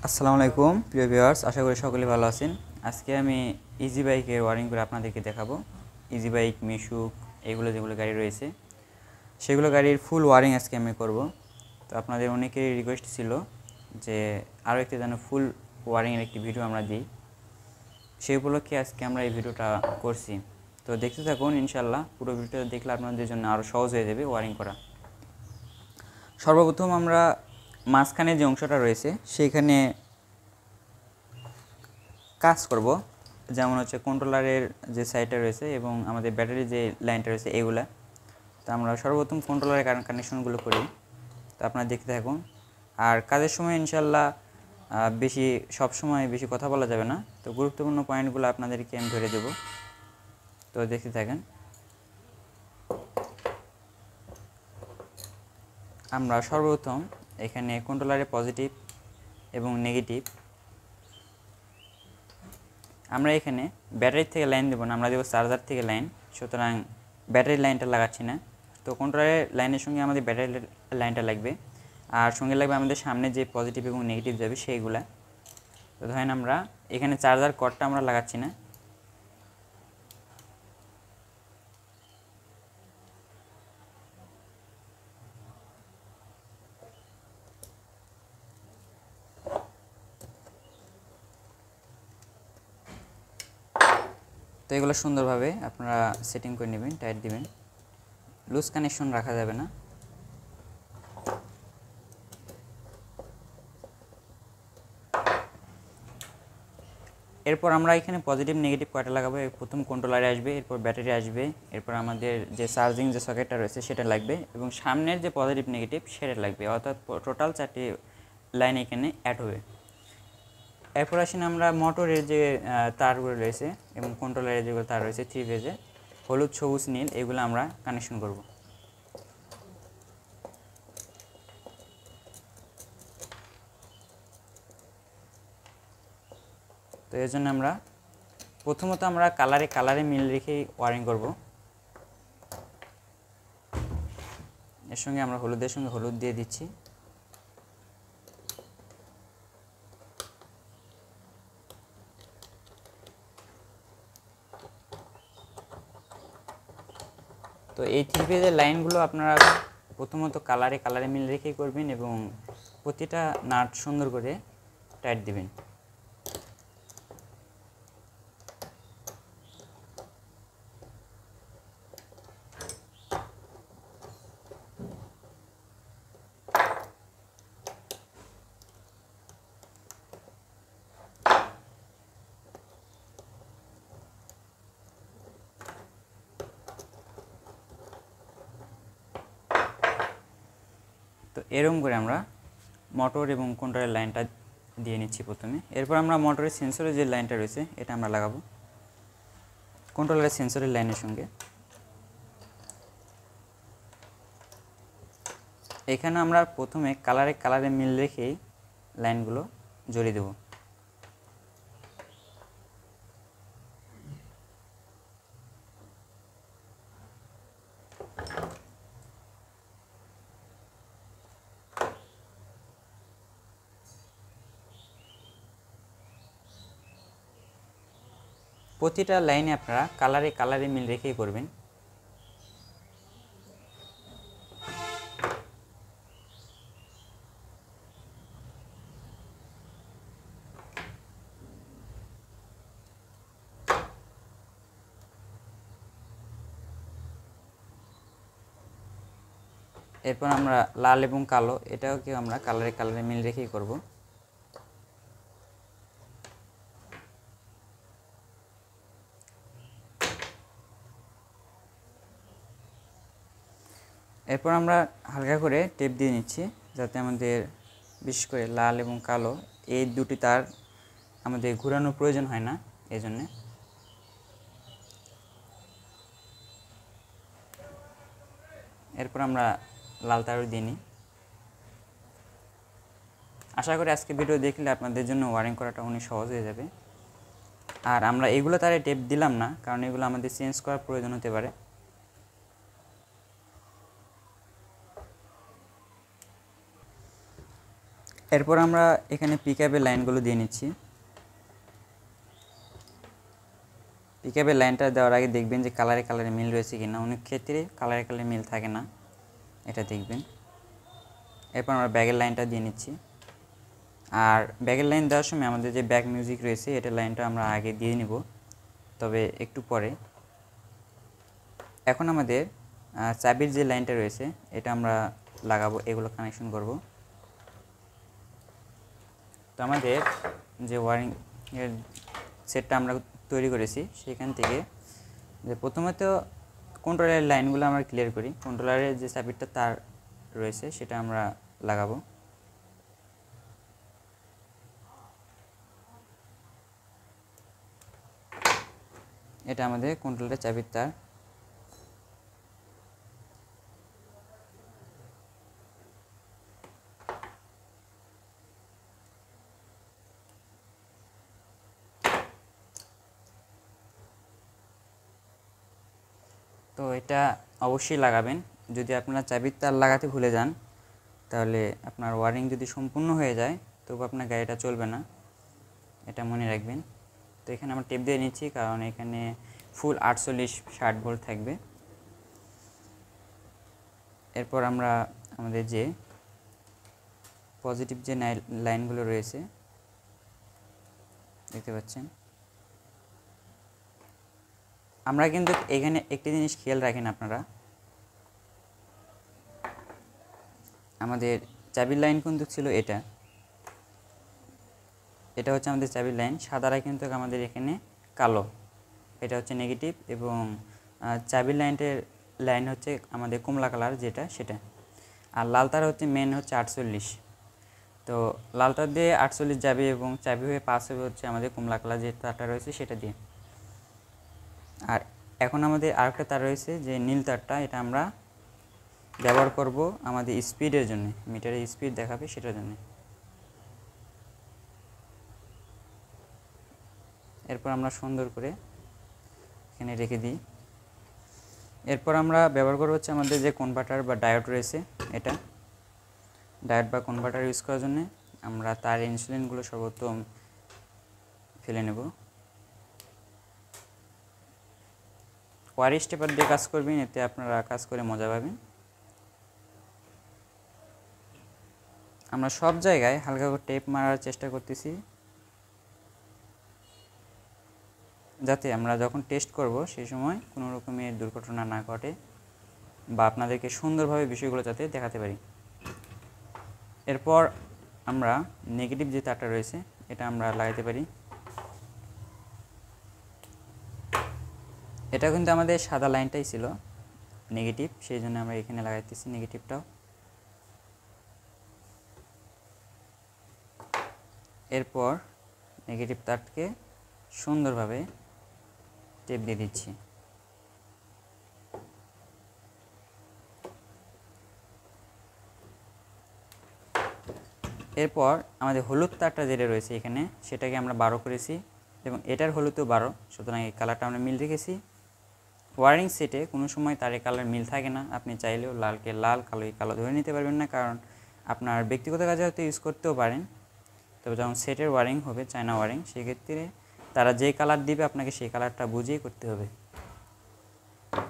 আসসালামু আলাইকুম প্রিয় ভিউয়ার্স, আশা করি সকলে ভালো আছেন। আজকে আমি ইজি বাইকের ওয়ারিং করে আপনাদেরকে দেখাবো। ইজি বাইক, মিশুক, যেগুলো গাড়ি রয়েছে সেগুলো গাড়ির ফুল ওয়ারিং আজকে আমি করব। তো আপনাদের অনেকেরই রিকোয়েস্ট ছিল যে আরও একটি যেন ফুল ওয়ারিংয়ের একটি ভিডিও আমরা দিই, সেই উপলক্ষে আজকে আমরা এই ভিডিওটা করছি। তো দেখতে থাকুন, ইনশাল্লাহ পুরো ভিডিওটা দেখলে আপনাদের জন্য আরও সহজ হয়ে যাবে ওয়ারিং করা। সর্বপ্রথম আমরা মাঝখানে যে অংশটা রয়েছে সেইখানে কাজ করব, যেমন হচ্ছে কন্ট্রোলারের যে সাইডটা রয়েছে এবং আমাদের ব্যাটারির যে লাইনটা রয়েছে এগুলা। তো আমরা সর্বপ্রথম কন্ট্রোলারের কানেকশনগুলো করি। তো আপনারা দেখতে থাকুন। আর কাজের সময় ইনশাল্লাহ সব সময় বেশি কথা বলা যাবে না, তো গুরুত্বপূর্ণ পয়েন্টগুলো আপনাদেরকে আমি ধরে দেব। তো দেখতে থাকেন। আমরা সর্বপ্রথম এখানে কন্ট্রোলারের পজিটিভ এবং নেগেটিভ, আমরা এখানে ব্যাটারির থেকে লাইন দেবো না, আমরা দেবো চার্জার থেকে লাইন। সুতরাং ব্যাটারির লাইনটা লাগাচ্ছি না। তো কন্ট্রোলারের লাইনের সঙ্গে আমাদের ব্যাটারির লাইনটা লাগবে, আর সঙ্গে লাগবে আমাদের সামনে যে পজিটিভ এবং নেগেটিভ যাবে সেইগুলা। তো ধরেন আমরা এখানে চার্জার কর্ডটা আমরা লাগাচ্ছি না। তো এগুলো সুন্দরভাবে আপনারা সেটিং করে নেবেন, টাইট দিবেন, লুজ কানেকশন রাখা যাবে না। এরপর আমরা এখানে পজিটিভ নেগেটিভ কয়টা লাগাবো, প্রথম কন্ট্রোলারে আসবে, এরপর ব্যাটারি আসবে, এরপর আমাদের যে চার্জিং যে সকেটটা রয়েছে সেটা লাগবে, এবং সামনের যে পজিটিভ নেগেটিভ সেটা লাগবে। অর্থাৎ টোটাল 4টি লাইন এখানে অ্যাড হবে। এরপর আসেন আমরা মোটরের যে তারগুলো রয়েছে এবং কন্ট্রোলারের যেগুলো তার রয়েছে 3 ফেজে, হলুদ, সবুজ, নীল, এগুলো আমরা কানেকশন করব। তো এর জন্য আমরা প্রথমত আমরা কালারে মিল রেখেই ওয়ারিং করব। এর সঙ্গে আমরা হলুদের সঙ্গে হলুদ দিয়ে দিচ্ছি। তো এই 3 ফেজের লাইনগুলো আপনারা প্রথমত কালারে মিল রেখেই করবেন এবং প্রতিটা নাট সুন্দর করে টাইট দিবেন। তো এরকম করে আমরা মোটর এবং কন্ট্রোলের লাইনটা দিয়ে নিচ্ছি প্রথমে। এরপর আমরা মোটরের সেন্সরের যে লাইনটা রয়েছে এটা আমরা লাগাবো কন্ট্রোলারের সেন্সরের লাইনের সঙ্গে। এখানে আমরা প্রথমে কালারে মিল রেখেই লাইনগুলো জড়িয়ে দেব। প্রতিটা লাইনে আপনারা কালারে মিল রেখেই করবেন। এরপর আমরা লাল এবং কালো, এটাও আমরা কালারে মিল রেখেই করব। এরপর আমরা হালকা করে টেপ দিয়ে নিচ্ছি, যাতে আমাদের বিশেষ করে লাল এবং কালো এই দুটি তার আমাদের ঘোরানোর প্রয়োজন হয় না, এই জন্যে। এরপর আমরা লাল তারও দিয়ে নিই। আশা করি আজকে ভিডিও দেখলে আপনাদের জন্য ওয়ারিং করাটা অনেক সহজ হয়ে যাবে। আর আমরা এগুলো তারে টেপ দিলাম না, কারণ এগুলো আমাদের চেঞ্জ করার প্রয়োজন হতে পারে। এরপর আমরা এখানে পিকআপের লাইনগুলো দিয়ে নিচ্ছি। পিকআপের লাইনটা দেওয়ার আগে দেখবেন যে কালারে কালারে মিল রয়েছে কিনা। অনেক ক্ষেত্রে কালারে কালারে মিল থাকে না, এটা দেখবেন। এরপর আমরা ব্যাগের লাইনটা দিয়ে নিচ্ছি। আর ব্যাগের লাইন দেওয়ার সময় আমাদের যে ব্যাক মিউজিক রয়েছে এটা লাইনটা আমরা আগে দিয়ে নিব, তবে একটু পরে। এখন আমাদের চাবির যে লাইনটা রয়েছে এটা আমরা লাগাবো, এগুলো কানেকশন করব। তো আমাদের যে ওয়ারিং এর সেটটা আমরা তৈরি করেছি সেখান থেকে যে প্রথমত কন্ট্রোলারের লাইনগুলো আমরা ক্লিয়ার করি। কন্ট্রোলারের যে চাবিটা তার রয়েছে সেটা আমরা লাগাবো। এটা আমাদের কন্ট্রোলারের চাবির তার। তো এটা অবশ্যই লাগাবেন। যদি আপনারা চাবির তার লাগাতে ভুলে যান তাহলে আপনার ওয়ারিং যদি সম্পূর্ণ হয়ে যায় তবু আপনার গাড়িটা চলবে না, এটা মনে রাখবেন। তো এখানে আমরা টেপ দিয়ে নিচ্ছি কারণ এখানে ফুল 48-60 ভোল্ট থাকবে। এরপর আমরা আমাদের যে পজিটিভ যে লাইনগুলো রয়েছে দেখতে পাচ্ছেন, আমরা কিন্তু এখানে একটি জিনিস খেয়াল রাখেন আপনারা, আমাদের চাবির লাইন কিন্তু ছিল এটা হচ্ছে আমাদের চাবির লাইন। সাদারা কিন্তু আমাদের এখানে কালো, এটা হচ্ছে নেগেটিভ, এবং চাবির লাইন হচ্ছে আমাদের কমলা কালার যেটা সেটা। আর লাল তার হচ্ছে মেন হচ্ছে 48। তো লাল তার দিয়ে 48 যাবে এবং চাবি হয়ে পাস হবে হচ্ছে আমাদের কমলা কালার যে তারটা রয়েছে সেটা দিয়ে। আর এখন আমাদের আরেকটা তার রয়েছে যে নীল তারটা, এটা আমরা ব্যবহার করব আমাদের স্পিডের জন্য, মিটারে স্পিড দেখাবে সেটার জন্য। এরপর আমরা সুন্দর করে এখানে রেখে দিই। এরপর আমরা ব্যবহার করব হচ্ছে আমাদের যে কনভার্টার বা ডায়োড রয়েছে, এটা ডায়োড বা কনভার্টার ইউজ করার জন্য আমরা তার ইনসুলিনগুলো সর্বোত্তম ফেলে নেব। ওয়ার স্টেপার দিয়ে কাজ করবেন, এতে আপনারা কাজ করে মজা পাবেন। আমরা সব জায়গায় হালকা করে টেপ মারার চেষ্টা করতেছি যাতে আমরা যখন টেস্ট করব সেই সময় কোনো রকমের দুর্ঘটনা না ঘটে বা আপনাদেরকে সুন্দরভাবে বিষয়গুলো যাতে দেখাতে পারি। এরপর আমরা নেগেটিভ যে তারটা রয়েছে এটা আমরা লাগাতে পারি। এটা কিন্তু আমাদের সাদা লাইনটাই ছিল নেগেটিভ, সেই জন্য আমরা এখানে লাগাইতেছি নেগেটিভটাও। এরপর নেগেটিভ তারকে সুন্দরভাবে টেপ দিয়ে দিচ্ছি। এরপর আমাদের হলুদ তারটা যেটা রয়েছে এখানে সেটাকে আমরা 12 করেছি এবং এটার হলুদও 12, সুতরাং এই কালারটা আমরা মিল রেখেছি। ওয়ারিং সেটে কোনো সময় তারে কালার মিল থাকে না, আপনি চাইলেও লালকে লাল কালোকে কালো ধরে নিতে পারবেন না, কারণ আপনার ব্যক্তিগত কাজে হয়তো ইউজ করতেও পারেন। তবে যখন সেটের ওয়ারিং হবে চায়না ওয়ারিং, সেক্ষেত্রে তারা যে কালার দিবে আপনাকে সেই কালারটা বুঝিয়ে করতে হবে।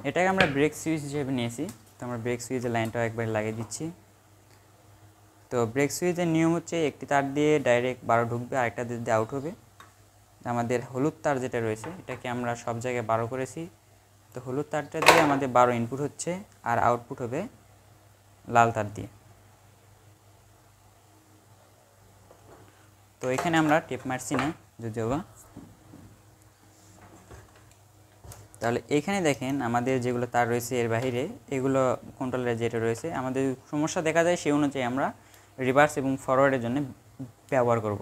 এটাকে আমরা ব্রেক সুইচ হিসেবে নিয়েছি, তো আমরা ব্রেক সুইচের লাইনটাও একবার লাগিয়ে দিচ্ছি। তো ব্রেক সুইচের নিয়ম হচ্ছে একটি তার দিয়ে ডাইরেক্ট 12 ঢুকবে, আরেকটা দিয়ে আউট হবে। আমাদের হলুদ তার যেটা রয়েছে এটাকে আমরা সব জায়গায় 12 করেছি। তো হলুদ তারটা দিয়ে আমাদের 12 ইনপুট হচ্ছে আর আউটপুট হবে লাল তার দিয়ে। তো এখানে আমরা টেপ মারছি না যদিও বা। তাহলে এখানে দেখেন আমাদের যেগুলো তার রয়েছে এর বাইরে এগুলো কন্ট্রোলারে যেটা রয়েছে, আমাদের সমস্যা দেখা যায় সেই অনুযায়ী আমরা রিভার্স এবং ফরওয়ার্ডের জন্য ব্যবহার করব।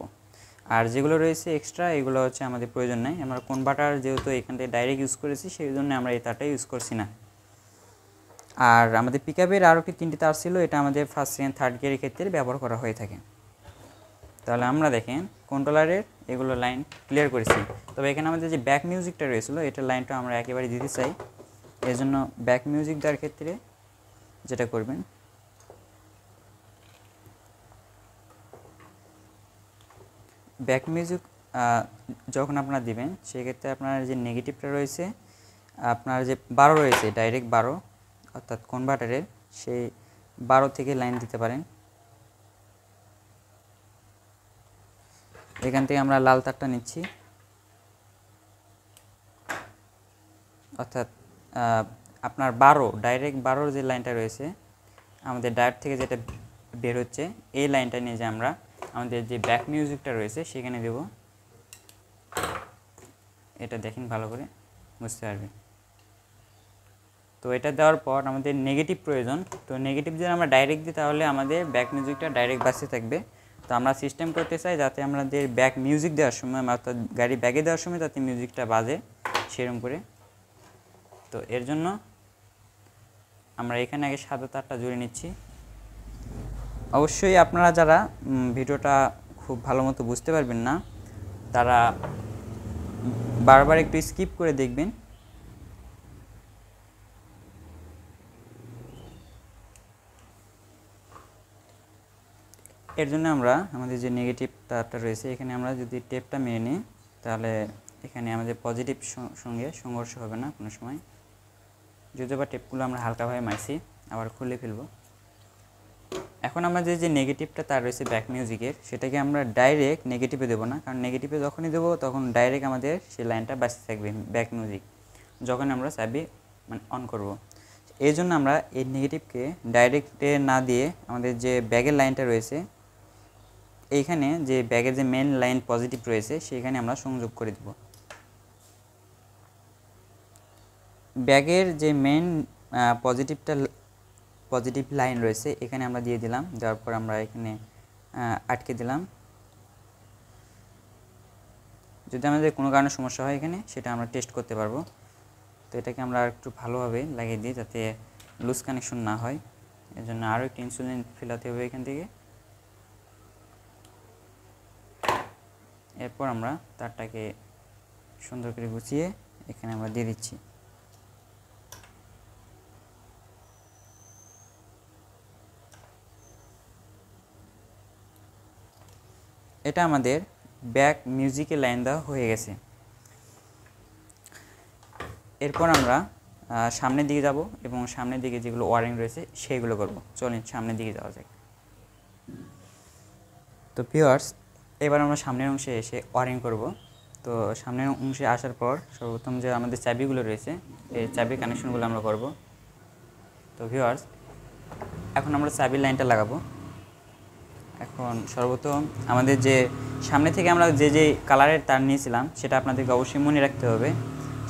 আর যেগুলো রয়েছে এক্সট্রা এগুলো হচ্ছে আমাদের প্রয়োজন নেই। আমরা কনভার্টার যেহেতু এখান থেকে ডাইরেক্ট ইউজ করেছি সেই জন্য আমরা এই তারটা ইউজ করছি না। আর আমাদের পিকআপের আরও কি 3টি তার ছিল, এটা আমাদের ফার্স্ট সেকেন্ড থার্ড গিয়ারের ক্ষেত্রে ব্যবহার করা হয়ে থাকে। তাহলে আমরা দেখেন কন্ট্রোলারের এগুলো লাইন ক্লিয়ার করেছি। তবে এখানে আমাদের যে ব্যাক মিউজিকটা রয়েছিল এটার লাইনটা আমরা একেবারে দিতে চাই। এর জন্য ব্যাক মিউজিক দেওয়ার ক্ষেত্রে যেটা করবেন, ব্যাক মিউজিক যখন আপনারা দিবেন সেক্ষেত্রে আপনার যে নেগেটিভটা রয়েছে, আপনার যে 12 রয়েছে ডাইরেক্ট 12 অর্থাৎ কনভার্টারের, সেই 12 থেকে লাইন দিতে পারেন। এখান থেকে আমরা লাল তারটা নিচ্ছি, অর্থাৎ আপনার 12 ডাইরেক্ট 12 যে লাইনটা রয়েছে আমাদের ডায়োড থেকে যেটা বের হচ্ছে, এই লাইনটা নিয়ে যে আমরা আমাদের যে ব্যাক মিউজিকটা রয়েছে সেখানে দেব। এটা দেখেন ভালো করে বুঝতে পারবেন। তো এটা দেওয়ার পর আমাদের নেগেটিভ প্রয়োজন। তো নেগেটিভ যদি আমরা ডাইরেক্ট দিই তাহলে আমাদের ব্যাক মিউজিকটা ডাইরেক্ট বাজতে থাকবে। তো আমরা সিস্টেম করতে চাই যাতে আমাদের ব্যাক মিউজিক দেওয়ার সময়, অর্থাৎ গাড়ি ব্যাগে দেওয়ার সময় যাতে মিউজিকটা বাজে সেরকম করে। তো এর জন্য আমরা এখানে আগে সাদা তারটা জুড়ে নিচ্ছি। অবশ্যই আপনারা যারা ভিডিওটা খুব ভালো মতো বুঝতে পারবেন না তারা বারবার একটু স্কিপ করে দেখবেন। এর জন্য আমরা আমাদের যে নেগেটিভ তারটা রয়েছে এখানে আমরা যদি টেপটা মেরে নিই তাহলে এখানে আমাদের পজিটিভ সঙ্গে সংঘর্ষ হবে না কোনো সময়। যদিও বা টেপগুলো আমরা হালকাভাবে মারছি, আবার খুলে ফেলবো। এখন আমাদের যে নেগেটিভটা তার রয়েছে ব্যাক মিউজিকের, সেটাকে আমরা ডাইরেক্ট নেগেটিভে দেবো না, কারণ নেগেটিভে যখনই দেবো তখন ডাইরেক্ট আমাদের সেই লাইনটা বাঁচতে থাকবে ব্যাক মিউজিক যখন আমরা চাবি মানে অন করব। এই জন্য আমরা এই নেগেটিভকে ডাইরেক্টে না দিয়ে আমাদের যে ব্যাগের লাইনটা রয়েছে এইখানে, যে ব্যাগের যে মেন লাইন পজিটিভ রয়েছে সেইখানে আমরা সংযোগ করে দেব। ব্যাগের যে মেন পজিটিভ লাইন রয়েছে এখানে আমরা দিয়ে দিলাম। দেওয়ার পর আমরা এখানে আটকে দিলাম। যদি আমাদের কোনো কারণে সমস্যা হয় এখানে সেটা আমরা টেস্ট করতে পারবো। তো এটাকে আমরা একটু ভালোভাবে লাগিয়ে দিই যাতে লুজ কানেকশন না হয়। এর জন্য আরও একটু ইনসুলিন ফেলাতে হবে এখান থেকে। এরপর আমরা তারটাকে সুন্দর করে গুছিয়ে এখানে আমরা দিয়ে দিচ্ছি। এটা আমাদের ব্যাক মিউজিকের লাইন দেওয়া হয়ে গেছে। এরপর আমরা সামনের দিকে যাব এবং সামনের দিকে যেগুলো ওয়ারিং রয়েছে সেইগুলো করব। চলেন সামনের দিকে যাওয়া যাক। তো ভিউয়ার্স, এবার আমরা সামনের অংশে এসে ওয়ারিং করব। তো সামনের অংশে আসার পর সর্বপ্রথম যে আমাদের চাবিগুলো রয়েছে এই চাবির কানেকশনগুলো আমরা করব। তো ভিউয়ার্স, এখন আমরা চাবির লাইনটা লাগাবো। এখন সর্বপ্রথম আমাদের যে সামনে থেকে আমরা যে কালারের তার নিয়েছিলাম সেটা আপনাদেরকে অবশ্যই মনে রাখতে হবে।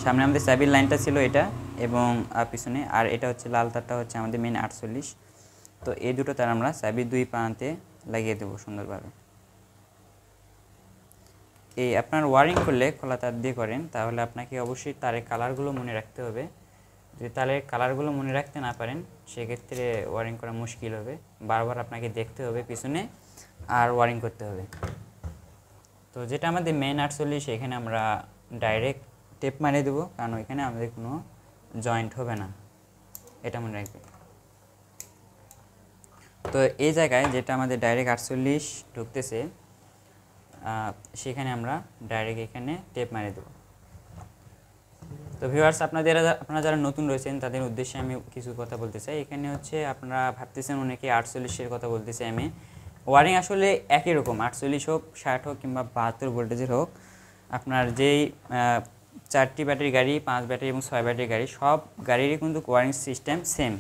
সামনে আমাদের চাবির লাইনটা ছিল এটা, এবং পিছনে আর এটা হচ্ছে লাল তারটা হচ্ছে আমাদের মেন 48। তো এই দুটো তার আমরা চাবির দুই প্রান্তে লাগিয়ে দেবো সুন্দরভাবে। এই আপনার ওয়ারিং করলে খোলা তার দিয়ে করেন তাহলে আপনাকে অবশ্যই তারের কালারগুলো মনে রাখতে হবে। যদি তারের কালারগুলো মনে রাখতে না পারেন সেক্ষেত্রে ওয়ারিং করা মুশকিল হবে। বারবার আপনাকে দেখতে হবে পিছনে আর ওয়ারিং করতে হবে। তো যেটা আমাদের মেন 48 এখানে আমরা ডাইরেক্ট টেপ মারিয়ে দেবো, কারণ ওইখানে আমাদের কোনো জয়েন্ট হবে না, এটা মনে রাখবে। তো এই জায়গায় যেটা আমাদের ডাইরেক্ট 48 ঢুকতেছে সেখানে আমরা ডাইরেক্ট এখানে টেপ মারিয়ে দেবো। তো ভিউয়ার্স, আপনারা যারা নতুন রয়েছেন তাদের উদ্দেশ্যে আমি কিছু কথা বলতে চাই। এখানে হচ্ছে আপনারা ভাবতেছেন অনেকে 48-এর কথা বলতেছে। আমি ওয়ারিং আসলে একই রকম, 48 হোক, 60 হোক কিংবা 72 ভোল্টেজের হোক, আপনার যেই 4টি ব্যাটারি গাড়ি, 5 ব্যাটারি এবং 6 ব্যাটারি গাড়ি, সব গাড়িরই কিন্তু ওয়ারিং সিস্টেম সেম।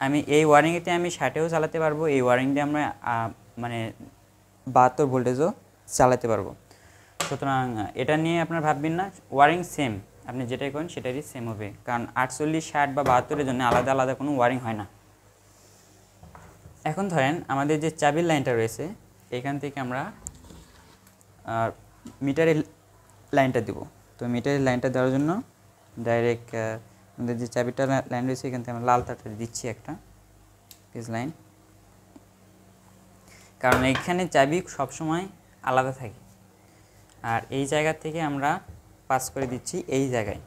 আমি এই ওয়ারিংয়েতে আমি 60-এও চালাতে পারবো, এই ওয়ারিং দিয়ে আমরা মানে 72 ভোল্টেজও চালাতে পারবো। সুতরাং এটা নিয়ে আপনারা ভাববেন না, ওয়ারিং সেম, আপনি যেটাই করেন সেটারই সেম হবে, কারণ 48, 60 বা 72-এর জন্য আলাদা আলাদা কোনো ওয়ারিং হয় না। এখন ধরেন আমাদের যে চাবির লাইনটা রয়েছে এখান থেকে আমরা মিটারের লাইনটা দেব। তো মিটারের লাইনটা দেওয়ার জন্য ডাইরেক্ট আমাদের যে চাবিটা লাইন রয়েছে এখান থেকে আমরা লাল তারটা দিচ্ছি একটা ফেজ লাইন, কারণ এখানে চাবি সবসময় আলাদা থাকে। আর এই জায়গা থেকে আমরা পাস করে দিচ্ছি এই জায়গায়।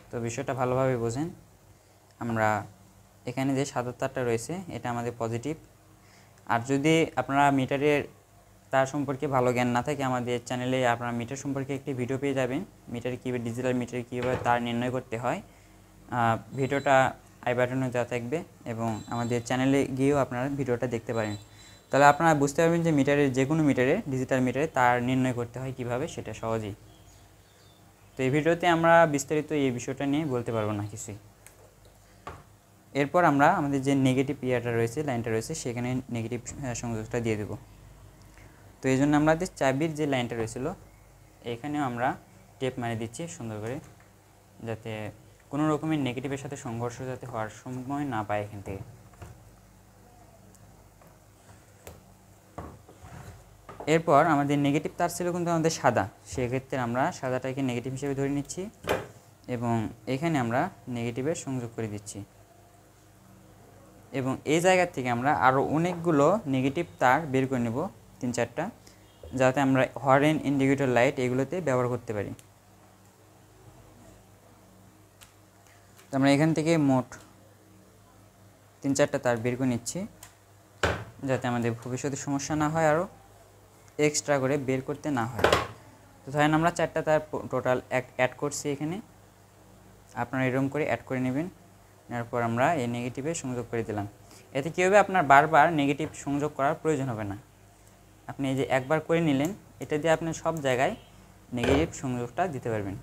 তো বিষয়টা ভালোভাবে বোঝেন। আমরা এখানে যে সাদা তারটা রয়েছে এটা আমাদের পজিটিভ। আর যদি আপনারা মিটারের তার সম্পর্কে ভালো জ্ঞান না থাকে, আমাদের চ্যানেলে আপনারা মিটার সম্পর্কে একটি ভিডিও পেয়ে যাবেন, মিটারে কীভাবে ডিজিটাল মিটারে কীভাবে তার নির্ণয় করতে হয়। ভিডিওটা আই বাটনে দেওয়া থাকবে এবং আমাদের চ্যানেলে গিয়েও আপনারা ভিডিওটা দেখতে পারেন। তাহলে আপনারা বুঝতে পারবেন যে মিটারের যে কোনো মিটারে ডিজিটাল মিটারে তার নির্ণয় করতে হয় কীভাবে, সেটা সহজেই। তো এই ভিডিওতে আমরা বিস্তারিত এই বিষয়টা নিয়ে বলতে পারবো না কিছুই। এরপর আমরা আমাদের যে নেগেটিভ ইয়ারটা রয়েছে, লাইনটা রয়েছে, সেখানে নেগেটিভ সংযোগটা দিয়ে দেব। তো এই জন্য আমাদের চাবির যে লাইনটা রয়েছিল এখানেও আমরা টেপ মারে দিচ্ছি সুন্দর করে, যাতে কোনো রকমের নেগেটিভের সাথে সংঘর্ষ যাতে হওয়ার সময় না পায় এখান থেকে। এরপর আমাদের নেগেটিভ তার ছিল কিন্তু আমাদের সাদা, সেক্ষেত্রে আমরা সাদাটাকে নেগেটিভ হিসেবে ধরে নিচ্ছি এবং এখানে আমরা নেগেটিভের সংযোগ করে দিচ্ছি। এবং এই জায়গা থেকে আমরা আরও অনেকগুলো নেগেটিভ তার বের করে নেব, 3-4টা, যাতে আমরা হর্ন, ইন্ডিকেটর লাইট এগুলোতে ব্যবহার করতে পারি। তো আমরা এখান থেকে মোট 3-4টা তার বের করে নিচ্ছি, যাতে আমাদের ভবিষ্যতে সমস্যা না হয়, আরও এক্সট্রা করে বের করতে না হয়। তো ধরেন আমরা 4টা তার টোটাল অ্যাড করছি এখানে, আপনারা এরকম করে অ্যাড করে নেবেন। এরপর আমরা এই নেগেটিভে সংযোগ করে দিলাম। এতে কী হবে, আপনার বারবার নেগেটিভ সংযোগ করার প্রয়োজন হবে না। আপনি এই যে একবার করে নিলেন, এটা দিয়ে আপনি সব জায়গায় নেগেটিভ সংযোগটা দিতে পারবেন।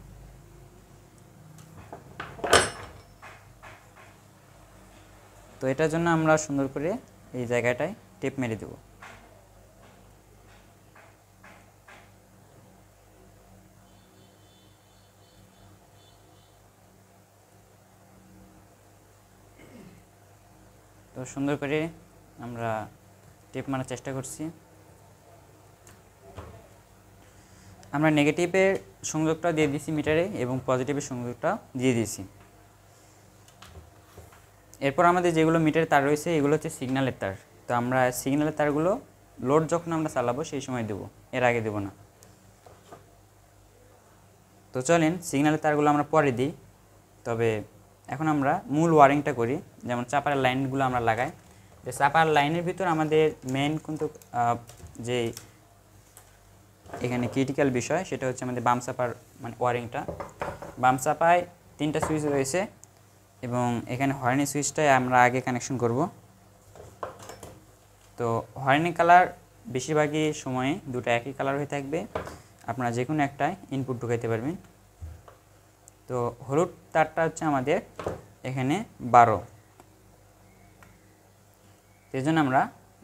তো এটার জন্য আমরা সুন্দর করে এই জায়গাটায় টেপ মেরে দেব। তো সুন্দর করে আমরা টেপ মারার চেষ্টা করছি। আমরা নেগেটিভের সংযোগটা দিয়ে দিয়েছি মিটারে এবং পজিটিভের সংযোগটা দিয়ে দিয়েছি। এরপর আমাদের যেগুলো মিটারে তার রয়েছে এগুলো হচ্ছে সিগন্যালের তার। তো আমরা সিগন্যালের তারগুলো লোড যখন আমরা চালাবো সেই সময় দেবো, এর আগে দেবো না। তো চলেন সিগন্যালের তারগুলো আমরা পরে দিই। তবে এখন আমরা মূল ওয়ারিংটা করি, যেমন চাপার লাইনগুলো আমরা লাগাই। যে চাপার লাইনের ভিতর আমাদের মেইন কিন্তু যে এখানে ক্রিটিক্যাল বিষয় সেটা হচ্ছে আমাদের বাম চাপার মানে ওয়ারিংটা। বাম চাপায় 3টা সুইচ রয়েছে এবং এখানে হর্নের সুইচটাই আমরা আগে কানেকশন করব। তো হর্নের কালার বেশিরভাগই সময়ে দুটো একই কালার হয়ে থাকবে, আপনারা যে কোনো একটাই ইনপুট ঢুকাইতে পারবেন। তো হলুদ তারটা হচ্ছে আমাদের এখানে 12। সেই জন্য আমরা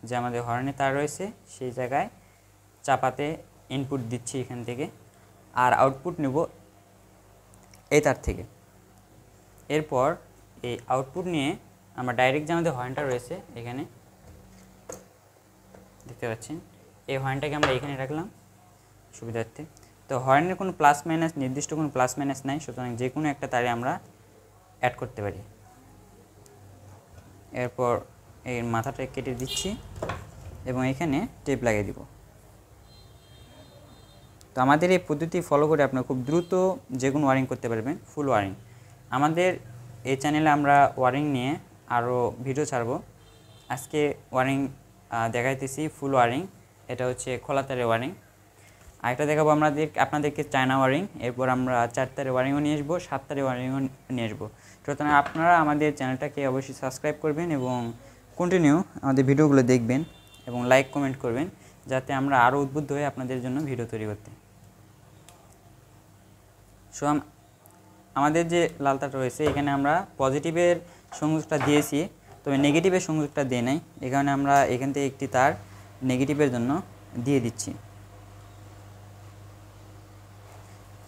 যে আমাদের হর্নের তার রয়েছে সেই জায়গায় চাপাতে ইনপুট দিচ্ছি এখান থেকে, আর আউটপুট নেব এই তার থেকে। এরপর এই আউটপুট নিয়ে আমরা ডাইরেক্ট যে আমাদের হর্নটা রয়েছে এখানে দেখতে পাচ্ছেন, এই হর্নটাকে আমরা এখানে রাখলাম সুবিধার্থে। তো হর্নের কোনো প্লাস মাইনাস, নির্দিষ্ট কোনো প্লাস মাইনাস নাই, সুতরাং যে কোনো একটা তারে আমরা অ্যাড করতে পারি। এরপর এর মাথাটা কেটে দিচ্ছি এবং এখানে টেপ লাগিয়ে দিব। তো আমাদের এই পদ্ধতি ফলো করে আপনারা খুব দ্রুত যে কোনো ওয়ারিং করতে পারবেন, ফুল ওয়ারিং। আমাদের এই চ্যানেলে আমরা ওয়ারিং নিয়ে আরও ভিডিও ছাড়ব। আজকে ওয়ারিং দেখাইতেছি ফুল ওয়ারিং, এটা হচ্ছে খোলা তারের ওয়ারিং। আরেকটা দেখাবো আপনাদেরকে চায়না ওয়ারিং। এরপর আমরা 4 তারের ওয়ারিংও নিয়ে আসবো, 7 তারের ওয়ারিংও নিয়ে আসবো। সুতরাং আপনারা আমাদের চ্যানেলটাকে অবশ্যই সাবস্ক্রাইব করবেন এবং কন্টিনিউ আমাদের ভিডিওগুলো দেখবেন এবং লাইক কমেন্ট করবেন, যাতে আমরা আরও উদ্বুদ্ধ হয়ে আপনাদের জন্য ভিডিও তৈরি করতে। সো আমাদের যে লাল তারটা রয়েছে এখানে আমরা পজিটিভের সংযোগটা দিয়েছি, তবে নেগেটিভের সংযোগটা দিয়ে নাই। এই কারণে আমরা এখান থেকে একটি তার নেগেটিভের জন্য দিয়ে দিচ্ছি,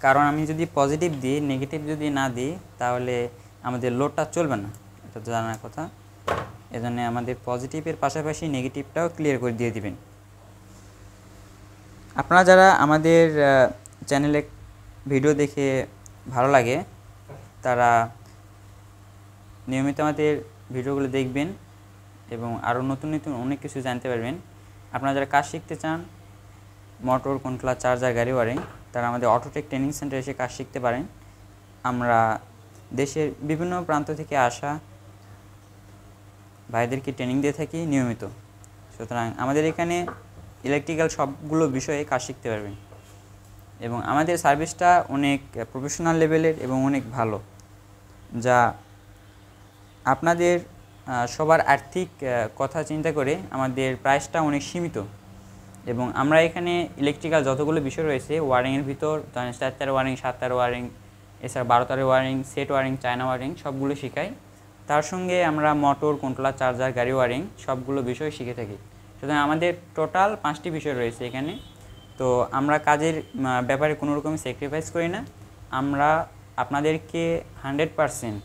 কারণ আমি যদি পজিটিভ দিই, নেগেটিভ যদি না দিই তাহলে আমাদের লোডটা চলবে না, এটা জানার কথা। এজন্য আমাদের পজিটিভের পাশাপাশি নেগেটিভটাও ক্লিয়ার করে দিয়ে দিবেন। আপনারা যারা আমাদের চ্যানেলে ভিডিও দেখে ভালো লাগে তারা নিয়মিত আমাদের ভিডিওগুলো দেখবেন এবং আরও নতুন নতুন অনেক কিছু জানতে পারবেন। আপনারা যারা কাজ শিখতে চান, মোটর, কন্ট্রোলার, চার্জার, গাড়ি ওয়ারিং, তারা আমাদের অটোটেক ট্রেনিং সেন্টারে এসে কাজ শিখতে পারেন। আমরা দেশের বিভিন্ন প্রান্ত থেকে আসা ভাইদেরকে ট্রেনিং দিয়ে থাকি নিয়মিত। সুতরাং আমাদের এখানে ইলেকট্রিক্যাল সবগুলো বিষয়ে কাজ শিখতে পারবেন এবং আমাদের সার্ভিসটা অনেক প্রফেশনাল লেভেলের এবং অনেক ভালো, যা আপনাদের সবার আর্থিক কথা চিন্তা করে আমাদের প্রাইসটা অনেক সীমিত। এবং আমরা এখানে ইলেকট্রিক্যাল যতগুলো বিষয় রয়েছে ওয়ারিংয়ের ভিতর 4 তার ওয়ারিং, 7 তার ওয়ারিং, এছাড়া 12 তারের wiring, set wiring, China wiring সবগুলো শেখাই। তার সঙ্গে আমরা মোটর, কন্ট্রোলার, চার্জার, গাড়ি ওয়ারিং সবগুলো বিষয় শিখে থাকি। সুতরাং আমাদের টোটাল 5টি বিষয় রয়েছে এখানে। তো আমরা কাজের ব্যাপারে কোনো রকম স্যাক্রিফাইস করি না। আমরা আপনাদেরকে 100%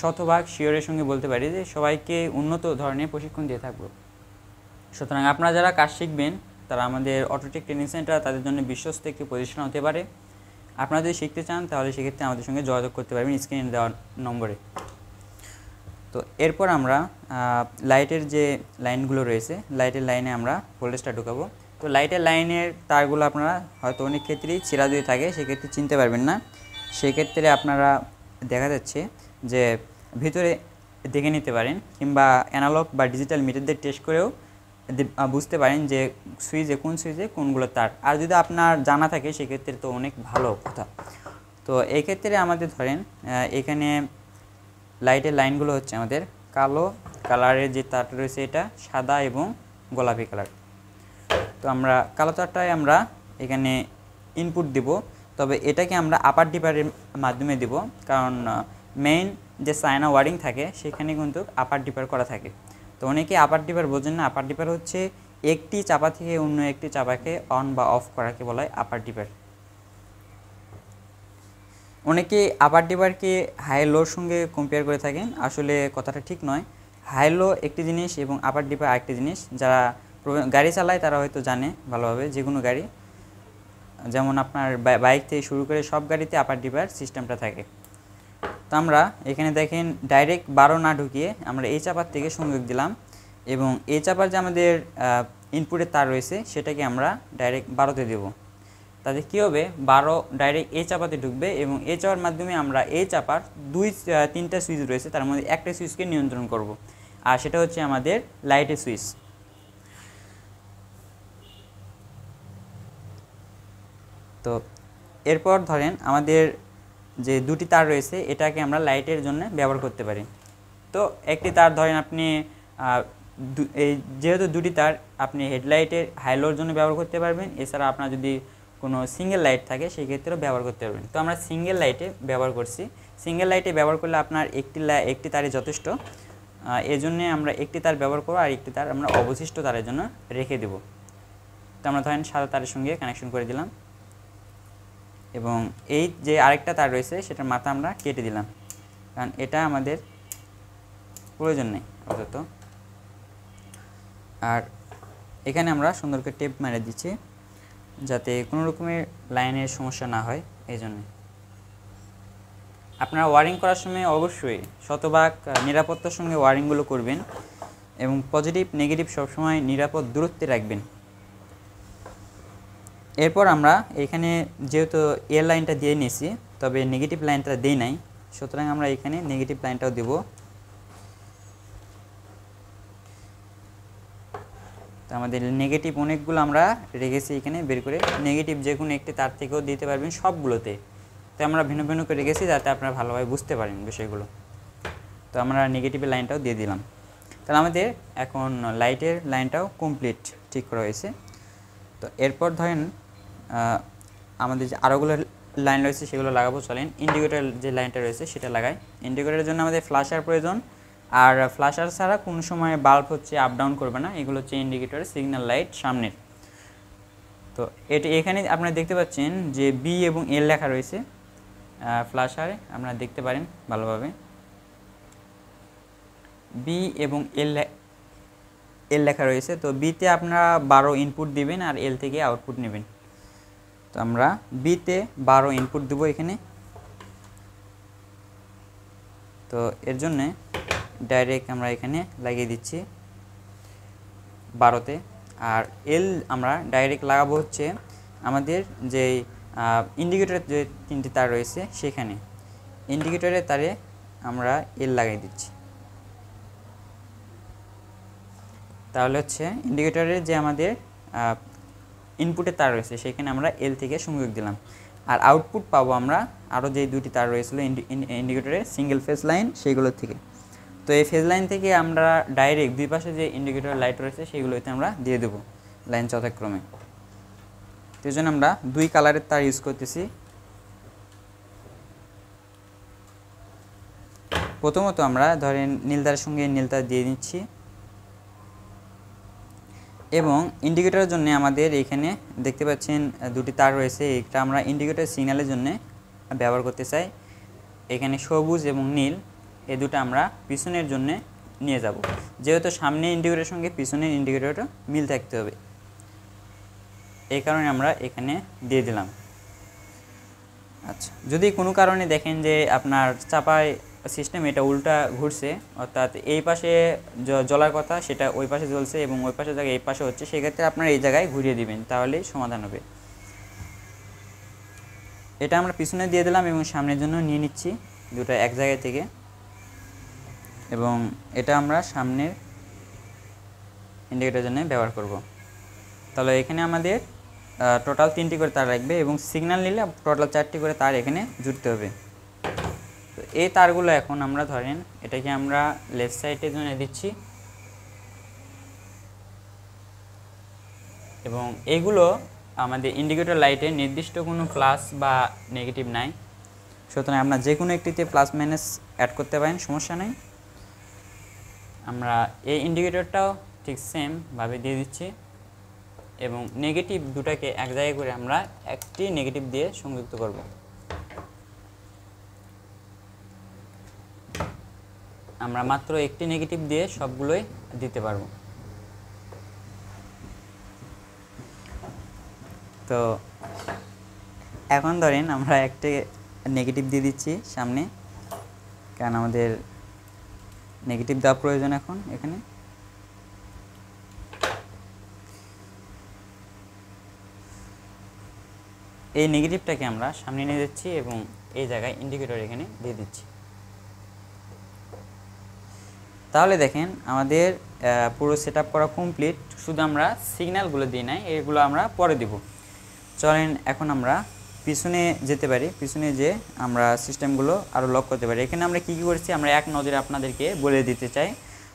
শতভাগ শিওরের সঙ্গে বলতে পারি যে সবাইকে উন্নত ধরনের প্রশিক্ষণ দিয়ে থাকবো। সুতরাং আপনারা যারা কাজ শিখবেন তারা আমাদের অটোটেক ট্রেনিং সেন্টার তাদের জন্য বিশ্বস্ত একটি প্রতিষ্ঠান হতে পারে। আপনারা যদি শিখতে চান তাহলে সেক্ষেত্রে আমাদের সঙ্গে যোগাযোগ করতে পারবেন স্ক্রিনে দেওয়া নম্বরে। তো এরপর আমরা লাইটের যে লাইনগুলো রয়েছে, লাইটের লাইনে আমরা ভোল্টেজটা ঢুকাবো। তো লাইটের লাইনের তারগুলো আপনারা হয়তো অনেক ক্ষেত্রেই ছেঁড়া দিয়ে থাকে, সেক্ষেত্রে চিনতে পারবেন না। সেক্ষেত্রে আপনারা দেখা যাচ্ছে যে ভিতরে দেখে নিতে পারেন, কিংবা অ্যানালগ বা ডিজিটাল মিটার দিয়ে টেস্ট করেও বুঝতে পারেন যে কোন সুইচে কোনগুলো তার। আর যদি আপনার জানা থাকে সেক্ষেত্রে তো অনেক ভালো কথা। তো এই ক্ষেত্রে আমাদের ধরেন এখানে লাইটের লাইনগুলো হচ্ছে আমাদের কালো কালারের যে তারটা রয়েছে এটা সাদা এবং গোলাপি কালার। তো আমরা কালো তারটায় আমরা এখানে ইনপুট দিব, তবে এটাকে আমরা আপার ডিপারের মাধ্যমে দিব, কারণ মেইন যে চায়না ওয়ারিং থাকে সেখানে কিন্তু আপার ডিপার করা থাকে। তো অনেকে আপার ডিপার বোঝেন না। আপার ডিপার হচ্ছে একটি চাপা থেকে অন্য একটি চাপাকে অন বা অফ করাকে বলা হয় আপার ডিপার। অনেকে আপার ডিপারকে হাই লোর সঙ্গে কম্পেয়ার করে থাকেন, আসলে কথাটা ঠিক নয়। হাই লো একটি জিনিস এবং আপার ডিপার আরেকটি জিনিস। যারা গাড়ি চালায় তারা হয়তো জানে ভালোভাবে, যে কোনো গাড়ি, যেমন আপনার বাইক থেকে শুরু করে সব গাড়িতে আপার ডিপার সিস্টেমটা থাকে। তো আমরা এখানে দেখেন ডাইরেক্ট 12 না ঢুকিয়ে আমরা এই চাপার থেকে সংযোগ দিলাম, এবং এই চাপার যে আমাদের ইনপুটের তার রয়েছে সেটাকে আমরা ডাইরেক্ট 12তে দেব। তাতে কী হবে, 12 ডাইরেক্ট এই চাপাতে ঢুকবে, এবং এই চাপার মাধ্যমে আমরা এই চাপার 2-3টা সুইচ রয়েছে, তার মধ্যে একটা সুইচকে নিয়ন্ত্রণ করব, আর সেটা হচ্ছে আমাদের লাইটের সুইচ। তো এরপর ধরেন আমাদের যে দুটি তার রয়েছে এটাকে আমরা লাইটের জন্য ব্যবহার করতে পারি। তো একটি তার ধরেন আপনি এই যেহেতু দুটি তার আপনি হেডলাইটের হাইলোর জন্য ব্যবহার করতে পারবেন, এছাড়া আপনার যদি কোনো সিঙ্গেল লাইট থাকে সেই ক্ষেত্রেও ব্যবহার করতে পারবেন। তো আমরা সিঙ্গেল লাইটে ব্যবহার করছি। সিঙ্গেল লাইটে ব্যবহার করলে আপনার একটি তারই যথেষ্ট, এজন্যে আমরা একটি তার ব্যবহার করব, আর একটি তার আমরা অবশিষ্ট তারের জন্য রেখে দেব। তো আমরা ধরেন সাদা তারের সঙ্গে কানেকশন করে দিলাম, এবং এই যে আরেকটা তার রয়েছে সেটার মাথা আমরা কেটে দিলাম, কারণ এটা আমাদের প্রয়োজন নেই আপাতত। আর এখানে আমরা সুন্দর করে টেপ মেরে দিচ্ছি যাতে কোনো রকমের লাইনের সমস্যা না হয়। এই জন্যে আপনারা ওয়ারিং করার সময় অবশ্যই শতভাগ নিরাপত্তার সঙ্গে ওয়ারিংগুলো করবেন, এবং পজিটিভ নেগেটিভ সবসময় নিরাপদ দূরত্বে রাখবেন। এরপর আমরা এখানে যেহেতু এর লাইনটা দিয়ে নিয়েছি, তবে নেগেটিভ লাইনটা দেই নাই, সুতরাং আমরা এখানে নেগেটিভ লাইনটাও দেব। তো আমাদের নেগেটিভ অনেকগুলো আমরা রেখেছি এখানে বের করে, নেগেটিভ যে কোনো একটি তার থেকেও দিতে পারবেন সবগুলোতে। তো আমরা ভিন্ন ভিন্ন করে রেখেছি যাতে আপনারা ভালোভাবে বুঝতে পারেন বিষয়গুলো। তো আমরা নেগেটিভের লাইনটাও দিয়ে দিলাম। তাহলে আমাদের এখন লাইটের লাইনটাও কমপ্লিট ঠিক করা হয়েছে। তো এরপর ধরেন আমাদের যে আরোগুলো লাইন রয়েছে সেগুলো লাগাবো। চলেন ইন্ডিকেটর যে লাইনটা রয়েছে সেটা লাগাই। ইন্ডিকেটরের জন্য আমাদের ফ্ল্যাশার প্রয়োজন, আর ফ্ল্যাশার ছাড়া কোনো সময় বাল্ব হচ্ছে আপ ডাউন করবে না। এগুলো হচ্ছে ইন্ডিকেটরের সিগন্যাল লাইট সামনের। তো এখানে আপনারা দেখতে পাচ্ছেন যে বি এবং এল লেখা রয়েছে ফ্ল্যাশারে, আপনারা দেখতে পারেন ভালোভাবে। বি এবং এল লেখা রয়েছে। তো বিতে আপনারা 12 ইনপুট দিবেন আর এল থেকে আউটপুট নেবেন। তো আমরা বিতে 12 ইনপুট দেব এখানে। তো এর জন্যে ডাইরেক্ট আমরা এখানে লাগিয়ে দিচ্ছি 12তে, আর এল আমরা ডাইরেক্ট লাগাবো হচ্ছে আমাদের যে ইন্ডিকেটরের যে 3টি তার রয়েছে সেখানে। ইন্ডিকেটরের তারে আমরা এল লাগিয়ে দিচ্ছি। তাহলে হচ্ছে ইন্ডিকেটরের যে আমাদের ইনপুটের তার রয়েছে সেখানে আমরা এল থেকে সংযোগ দিলাম, আর আউটপুট পাবো আমরা আরও যে দুটি তার রয়েছিল ইন্ডিকেটরের সিঙ্গেল ফেজ লাইন সেইগুলোর থেকে। তো এই ফেজ লাইন থেকে আমরা ডাইরেক্ট দুই পাশে যে ইন্ডিকেটর লাইট রয়েছে সেইগুলোতে আমরা দিয়ে দেবো লাইন যথাক্রমে। তো এই জন্য আমরা দুই কালারের তার ইউজ করতেছি। প্রথমত আমরা ধরেন নীল তারের সঙ্গে নীল তার দিয়ে নিচ্ছি, এবং ইন্ডিকেটরের জন্য আমাদের এখানে দেখতে পাচ্ছেন দুটি তার রয়েছে, এটা আমরা ইন্ডিকেটর সিগন্যালের জন্য ব্যবহার করতে চাই। এখানে সবুজ এবং নীল এই দুটো আমরা পিছনের জন্য নিয়ে যাব, যেহেতু সামনে ইন্ডিকেটরের সঙ্গে পিছনের ইন্ডিকেটরটা মিল থাকতে হবে, এই কারণে আমরা এখানে দিয়ে দিলাম। আচ্ছা, যদি কোনো কারণে দেখেন যে আপনার চাপায় সিস্টেম এটা উল্টা ঘুরছে, অর্থাৎ এই পাশে জ্বলার কথা সেটা ওই পাশে জ্বলছে এবং ওই পাশে জায়গায় এই পাশে হচ্ছে, সেক্ষেত্রে আপনারা এই জায়গায় ঘুরিয়ে দিবেন, তাহলেই সমাধান হবে। এটা আমরা পিছনে দিয়ে দিলাম এবং সামনের জন্য নিয়ে নিচ্ছি দুটো এক জায়গা থেকে, এবং এটা আমরা সামনের ইন্ডিকেটরের জন্য ব্যবহার করব। তাহলে এখানে আমাদের টোটাল 3টি করে তার লাগবে, এবং সিগন্যাল নিলে টোটাল 4টি করে তার এখানে জুড়তে হবে। তো এই তারগুলো এখন আমরা ধরেন এটাকে আমরা লেফট সাইডের জন্য দিচ্ছি, এবং এইগুলো আমাদের ইন্ডিকেটর লাইটে নির্দিষ্ট কোনো প্লাস বা নেগেটিভ নাই, সুতরাং আমরা যে কোনো একটিতে প্লাস মাইনাস অ্যাড করতে পারেন, সমস্যা নেই। আমরা এই ইন্ডিকেটরটাও ঠিক সেমভাবে দিয়ে দিচ্ছি, এবং নেগেটিভ দুটাকে এক জায়গায় করে আমরা একটি নেগেটিভ দিয়ে সংযুক্ত করব। আমরা মাত্র একটি নেগেটিভ দিয়ে সবগুলোই দিতে পারবো। তো এখন ধরেন আমরা একটা নেগেটিভ দিয়ে দিচ্ছি সামনে, কারণ আমাদের নেগেটিভ দেওয়া প্রয়োজন এখন এখানে। এই নেগেটিভটাকে আমরা সামনে নিয়ে যাচ্ছি এবং এই জায়গায় ইন্ডিকেটর এখানে দিয়ে দিচ্ছি। তাহলে দেখেন আমাদের পুরো সেট আপ করা কমপ্লিট, শুধু আমরা সিগন্যালগুলো দিই নাই, এগুলো আমরা পরে দিব। চলেন এখন আমরা পিছনে যেতে পারি, পিছনে যে আমরা সিস্টেমগুলো আরও লক করতে পারি। এখানে আমরা কী কী করেছি আমরা এক নজরে আপনাদেরকে বলে দিতে চাই।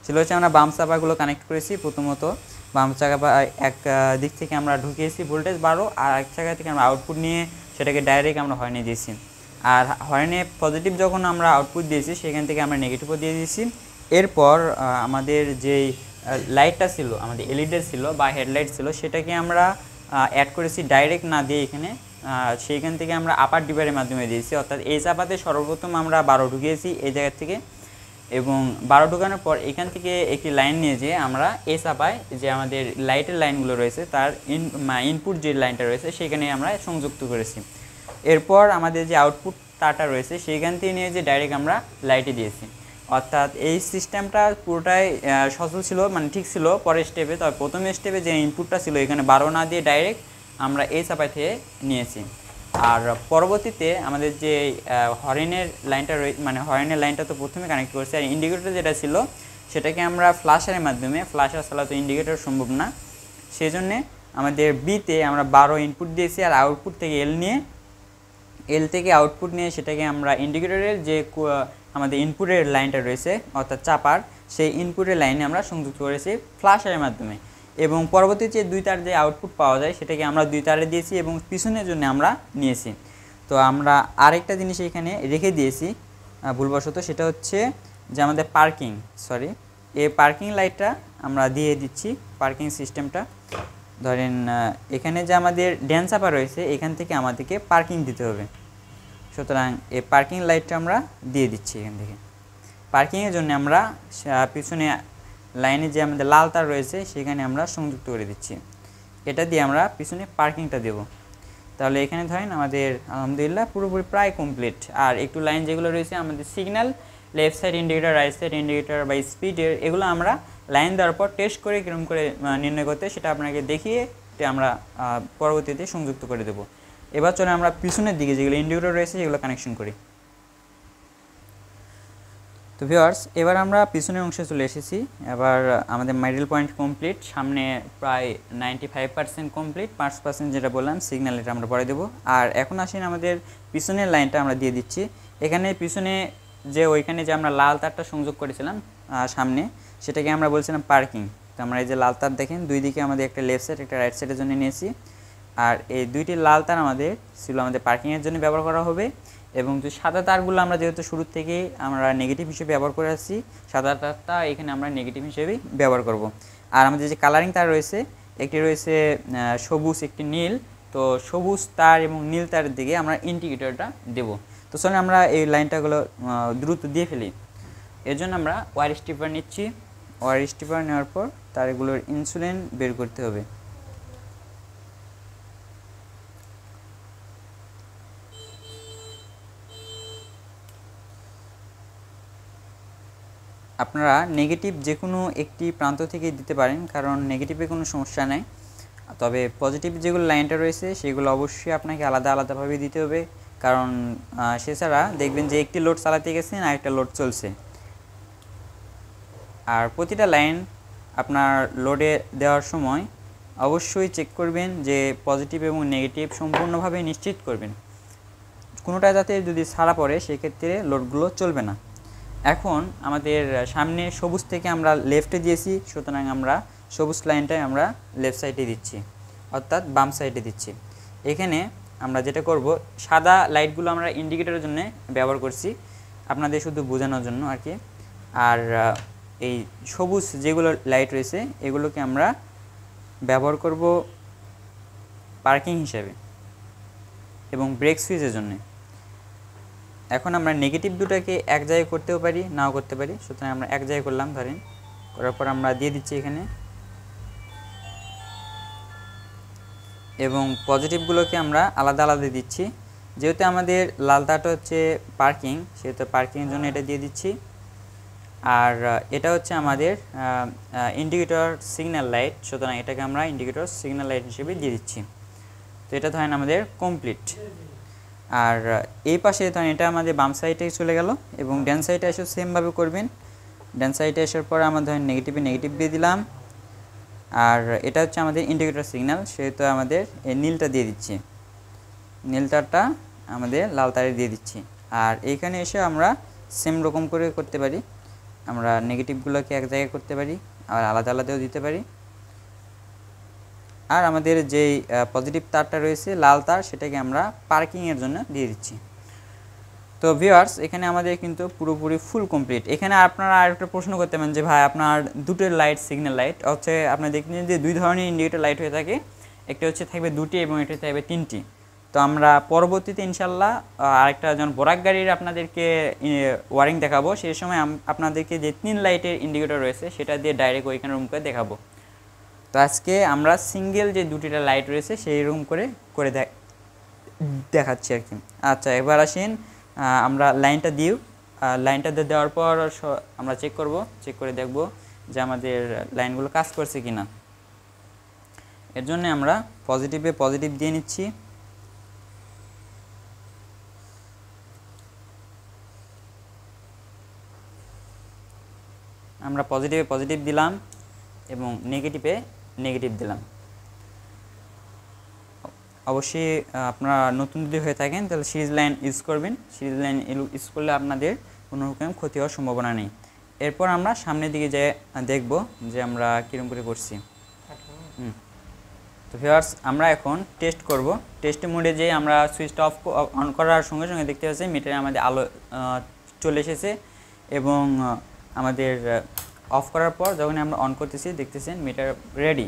সেটা হচ্ছে আমরা বাম চাপাগুলো কানেক্ট করেছি। প্রথমত বাম চাপা এক দিক থেকে আমরা ঢুকিয়েছি ভোল্টেজ 12, আর এক জায়গা থেকে আমরা আউটপুট নিয়ে সেটাকে ডাইরেক্ট আমরা হর্নে দিয়েছি, আর হর্নে পজিটিভ যখন আমরা আউটপুট দিয়েছি সেখান থেকে আমরা নেগেটিভও দিয়ে দিয়েছি। এরপর আমাদের যেই লাইটটা ছিল, আমাদের এলইডি ছিল বা হেডলাইট ছিল, সেটাকে আমরা অ্যাড করেছি ডাইরেক্ট না দিয়ে এখানে, সেইখান থেকে আমরা আপার ডিভাইডের মাধ্যমে দিয়েছি, অর্থাৎ এই চাপাতে সর্বপ্রথম আমরা 12 ঢুকিয়েছি এই জায়গা থেকে, এবং 12 ঢুকানোর পর এখান থেকে একটি লাইন নিয়ে যেয়ে আমরা এই চাপায় যে আমাদের লাইটের লাইনগুলো রয়েছে তার ইনপুট যে লাইনটা রয়েছে সেখানে আমরা সংযুক্ত করেছি। এরপর আমাদের যে আউটপুট তারটা রয়েছে সেইখান থেকে নিয়ে যে ডাইরেক্ট আমরা লাইটে দিয়েছি, অর্থাৎ এই সিস্টেমটা পুরোটাই সচল ছিল, মানে ঠিক ছিল পরের স্টেপে। তবে প্রথম স্টেপে যে ইনপুটটা ছিল এখানে 12 না দিয়ে ডাইরেক্ট আমরা এই চাপায় থেকে নিয়েছি, আর পরবর্তীতে আমাদের যে হর্নের লাইনটা মানে হর্নের লাইনটা তো প্রথমে কানেক্ট করেছি, আর ইন্ডিকেটর যেটা ছিল সেটাকে আমরা ফ্ল্যাশারের মাধ্যমে, ফ্ল্যাশার ছাড়া তো ইন্ডিকেটর সম্ভব না, সেই জন্যে আমাদের বিতে আমরা 12 ইনপুট দিয়েছি, আর আউটপুট থেকে এল থেকে আউটপুট নিয়ে সেটাকে আমরা ইন্ডিকেটরের যে আমাদের ইনপুটের লাইনটা রয়েছে অর্থাৎ চাপার, সেই ইনপুটের লাইনে আমরা সংযুক্ত করেছি ফ্ল্যাশারের মাধ্যমে, এবং পরবর্তীতে দুই তার যে আউটপুট পাওয়া যায় সেটাকে আমরা দুই তারে দিয়েছি এবং পিছনের জন্য আমরা নিয়েছি। তো আমরা আরেকটা জিনিস এখানে রেখে দিয়েছি ভুলবশত, সেটা হচ্ছে যে আমাদের এই পার্কিং লাইটটা আমরা দিয়ে দিচ্ছি। পার্কিং সিস্টেমটা ধরেন এখানে যে আমাদের ড্যান চাপা রয়েছে এখান থেকে আমাদেরকে পার্কিং দিতে হবে, সুতরাং এই পার্কিং লাইটটা আমরা দিয়ে দিচ্ছি এখান থেকে। পার্কিংয়ের জন্য আমরা পিছনে লাইনে যে আমাদের লাল তার রয়েছে সেখানে আমরা সংযুক্ত করে দিচ্ছি, এটা দিয়ে আমরা পিছনে পার্কিংটা দেব। তাহলে এখানে ধরেন আমাদের আলহামদুলিল্লাহ পুরোপুরি প্রায় কমপ্লিট। আর একটু লাইন যেগুলো রয়েছে আমাদের signal, left side indicator, right side indicator বা স্পিডের, এগুলো আমরা লাইন দেওয়ার পর টেস্ট করে কীরকম করে নির্ণয় করতে সেটা আপনাকে দেখিয়ে আমরা পরবর্তীতে সংযুক্ত করে দেব। এবার চলে আমরা পিছনের দিকে যেগুলো ইন্ডিকেটর রয়েছে সেগুলো কানেকশন করি। তো ভিউয়ার্স, এবার আমরা পিছনের অংশে চলে এসেছি। এবার আমাদের মিডল পয়েন্ট কমপ্লিট, সামনে প্রায় 95% কমপ্লিট, 5% যেটা বললাম সিগন্যাল, এটা আমরা পরে দেবো। আর এখন আসেন আমাদের পিছনের লাইনটা আমরা দিয়ে দিচ্ছি। এখানে পিছনে যে ওইখানে যে আমরা লাল তারটা সংযোগ করেছিলাম সামনে, সেটাকে আমরা বলছিলাম পার্কিং। তো আমরা এই যে লাল তার দেখেন, দুই দিকে আমাদের একটা লেফট সাইড একটা রাইট সাইডের জন্য নিয়েছি। আর এই দুইটি লাল তার আমাদের ছিল আমাদের পার্কিংয়ের জন্য ব্যবহার করা হবে। এবং যে সাদা তারগুলো আমরা যেহেতু শুরুর থেকেই আমরা নেগেটিভ হিসেবে ব্যবহার করে আসছি, সাদা তারটা এখানে আমরা নেগেটিভ হিসেবেই ব্যবহার করব। আর আমাদের যে কালারিং তার রয়েছে, একটি রয়েছে সবুজ, একটি নীল। তো সবুজ তার এবং নীল তারের দিকে আমরা ইন্ডিকেটরটা দেব। তো চলুন আমরা এই লাইনটাগুলো দ্রুত দিয়ে ফেলি। এর জন্য আমরা ওয়্যার স্টিপার নিচ্ছি। ওয়্যার স্টিপার নেওয়ার পর তারগুলোর ইনসুলিন বের করতে হবে। আপনারা নেগেটিভ যে কোনো একটি প্রান্ত থেকে দিতে পারেন, কারণ নেগেটিভে কোনো সমস্যা নেই। তবে পজিটিভ যেগুলো লাইনটা রয়েছে সেগুলো অবশ্যই আপনাকে আলাদা আলাদাভাবে দিতে হবে, কারণ সেছাড়া দেখবেন যে একটি লোড চালাতে গেছেন আর একটা লোড চলছে। আর প্রতিটা লাইন আপনার লোডে দেওয়ার সময় অবশ্যই চেক করবেন যে পজিটিভ এবং নেগেটিভ সম্পূর্ণভাবে নিশ্চিত করবেন। কোনোটা যাতে যদি ছাড়া পড়ে সেক্ষেত্রে লোডগুলো চলবে না। এখন আমাদের সামনে সবুজ থেকে আমরা লেফটে দিয়েছি, সুতরাং আমরা সবুজ লাইনটাই আমরা লেফট সাইডে দিচ্ছি, অর্থাৎ বাম সাইডে দিচ্ছি। এখানে আমরা যেটা করব, সাদা লাইটগুলো আমরা ইন্ডিকেটরের জন্য ব্যবহার করছি, আপনাদের শুধু বোঝানোর জন্য আর কি। আর এই সবুজ যেগুলো লাইট রয়েছে এগুলোকে আমরা ব্যবহার করব পার্কিং হিসাবে এবং ব্রেক সুইচের জন্য। এখন আমরা নেগেটিভ দুটাকে এক জায়গায় করতেও পারি, নাও করতে পারি, সুতরাং আমরা এক জায়গায় করলাম ধরেন, করার পর আমরা দিয়ে দিচ্ছি এখানে। এবং পজিটিভগুলোকে আমরা আলাদা আলাদা দিচ্ছি। যেহেতু আমাদের লাল তারটা হচ্ছে পার্কিং, সেহেতু পার্কিংয়ের জন্য এটা দিয়ে দিচ্ছি। আর এটা হচ্ছে আমাদের ইন্ডিকেটর সিগন্যাল লাইট, সুতরাং এটাকে আমরা ইন্ডিকেটর সিগন্যাল লাইট হিসেবে দিয়ে দিচ্ছি। তো এটা ধরেন আমাদের কমপ্লিট। আর এই পাশে ধরেন এটা আমাদের বাম সাইডে চলে গেল, এবং ডান সাইডে এসে সেমভাবে করবেন। ডান সাইডে আসার পরে আমরা ধরেন নেগেটিভে নেগেটিভ দিয়ে দিলাম। আর এটা হচ্ছে আমাদের ইন্ডিকেটর সিগন্যাল, সেহেতু আমাদের এই নীলটা দিয়ে দিচ্ছি, নীল তারটা আমাদের লাল তারে দিয়ে দিচ্ছি। আর এইখানে এসে আমরা সেম রকম করে করতে পারি, আমরা নেগেটিভগুলোকে এক জায়গায় করতে পারি, আর আলাদা আলাদাও দিতে পারি। আর আমাদের যেই পজিটিভ তারটা রয়েছে লাল তার, সেটাকে আমরা পার্কিংয়ের জন্য দিয়ে দিচ্ছি। তো ভিউয়ার্স, এখানে আমাদের কিন্তু পুরোপুরি ফুল কমপ্লিট। এখানে আপনারা আরেকটা প্রশ্ন করতে পারেন যে ভাই আপনার দুটো লাইট সিগন্যাল লাইট হচ্ছে, আপনারা দেখবেন যে দুই ধরনের ইন্ডিকেটর লাইট হয়ে থাকে, একটা হচ্ছে থাকবে দুটি এবং একটা থাকবে তিনটি। তো আমরা পরবর্তীতে ইনশাল্লাহ আরেকটা যখন বোরাক গাড়ির আপনাদেরকে ওয়ারিং দেখাবো, সেই সময় আপনাদেরকে যে 3 লাইটের ইন্ডিকেটর রয়েছে সেটা দিয়ে ডাইরেক্ট ওইখানে রুম করে দেখাবো। তো আজকে আমরা সিঙ্গেল যে দুটিটা লাইট রয়েছে সেই রকম করে দেখাচ্ছি আর কি। আচ্ছা, এবার আসেন আমরা লাইনটা দিই। লাইনটা দেওয়ার পর আমরা চেক করে দেখব যে আমাদের লাইনগুলো কাজ করছে কি না। এর জন্য আমরা পজিটিভে পজিটিভ দিয়ে নিচ্ছি। আমরা পজিটিভে পজিটিভ দিলাম এবং নেগেটিভে নেগেটিভ দিলাম। অবশ্যই আপনারা নতুন যদি হয়ে থাকেন তাহলে সিরিজ লাইন ইউজ করবেন। সিরিজ লাইন ইউজ করলে আপনাদের কোনো রকম ক্ষতি হওয়ার সম্ভাবনা নেই। এরপর আমরা সামনের দিকে যে দেখব যে আমরা কীরকম করে করছি। তো ভিউয়ার্স, আমরা এখন টেস্ট করব। টেস্ট মোডে যে আমরা সুইচটা অন করার সঙ্গে সঙ্গে দেখতে পাচ্ছি মিটারে আমাদের আলো চলে এসেছে, এবং আমাদের অফ করার পর যখন আমরা অন করতেছি দেখতেছেন মিটার রেডি,